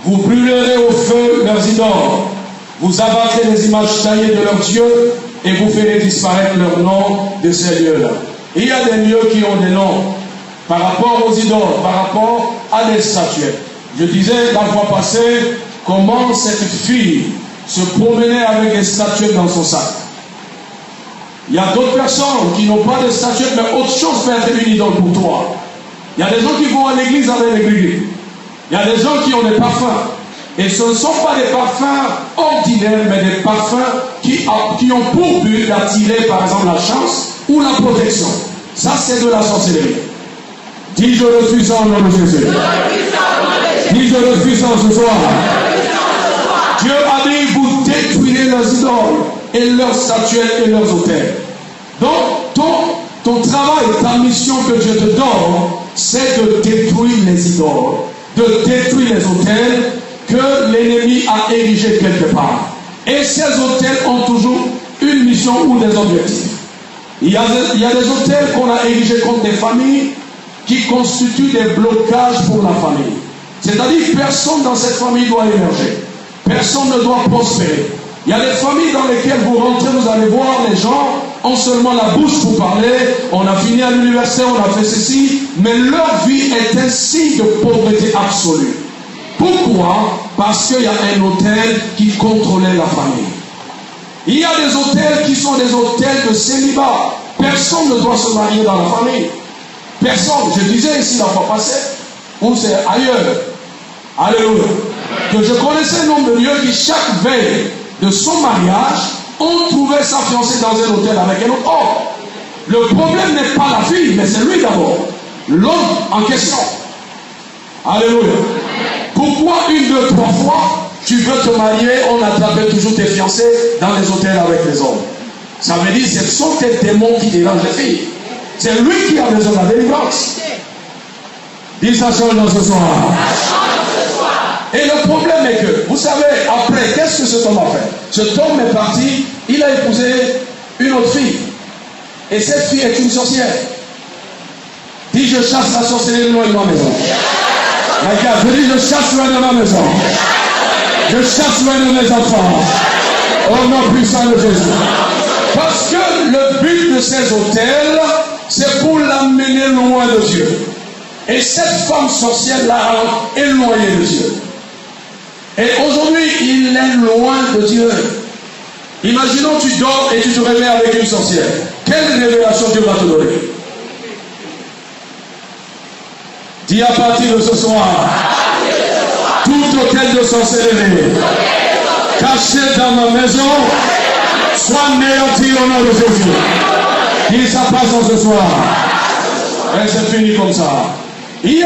Vous brûlerez au feu leurs idoles. Vous abattrez les images taillées de leurs dieux et vous ferez disparaître leur nom de ces lieux-là. Il y a des lieux qui ont des noms par rapport aux idoles, par rapport à des statuettes. Je disais la fois passée comment cette fille se promenait avec des statuettes dans son sac. Il y a d'autres personnes qui n'ont pas de statuettes, mais autre chose peut être une idole pour toi. Il y a des gens qui vont à l'église avec l'église. Il y a des gens qui ont des parfums. Et ce ne sont pas des parfums ordinaires, mais des parfums qui ont pour but d'attirer par exemple la chance ou la protection. Ça, c'est de la sorcellerie. Dis je le suis sans nom de Jésus. Dis je le suis sans ce soir. Dieu a dit vous détruirez leurs idoles et leurs statuettes et leurs autels. Donc ton travail, ta mission que Dieu te donne, c'est de détruire les idoles, de détruire les autels que l'ennemi a érigés quelque part. Et ces autels ont toujours une mission ou des objectifs. Il y a des autels qu'on a érigés contre des familles qui constituent des blocages pour la famille. C'est-à-dire que personne dans cette famille doit émerger. Personne ne doit prospérer. Il y a des familles dans lesquelles vous rentrez, vous allez voir, les gens ont seulement la bouche pour parler. On a fini à l'université, on a fait ceci, mais leur vie est un signe de pauvreté absolue. Pourquoi? Parce qu'il y a un autel qui contrôlait la famille. Il y a des autels qui sont des autels de célibat. Personne ne doit se marier dans la famille. Personne. Je disais ici la fois passée, ou c'est ailleurs. Alléluia. Que je connaissais un nombre de lieux qui, chaque veille de son mariage, ont trouvé sa fiancée dans un hôtel avec un autre homme. Le problème n'est pas la fille, mais c'est lui d'abord. L'homme en question. Alléluia. Pourquoi une, deux, trois fois, tu veux te marier, on attrape toujours tes fiancés dans les hôtels avec les hommes? Ça veut dire que ce sont tes démons qui dérangent les filles. C'est lui qui a besoin de la délivrance. Dis ça seul dans ce soir. Et le problème est que, vous savez, après, qu'est-ce que cet homme a fait? Cet homme est parti, il a épousé une autre fille. Et cette fille est une sorcière. Dis, je chasse la sorcellerie loin de ma maison. Regarde, je dis, je chasse loin de ma maison. Je chasse loin de mes enfants. Au nom puissant de Jésus. Parce que le but de ces hôtels, c'est pour l'amener loin de Dieu. Et cette femme sorcière l'a éloigné de Dieu. Et aujourd'hui, il est loin de Dieu. Imaginons tu dors et tu te réveilles avec une sorcière. Quelle révélation Dieu va te donner? Dis à partir de ce soir, tout hôtel de sorcellerie caché dans ma maison soit néanti au nom de Jésus. Dis ça passe en ce soir. Et c'est fini comme ça.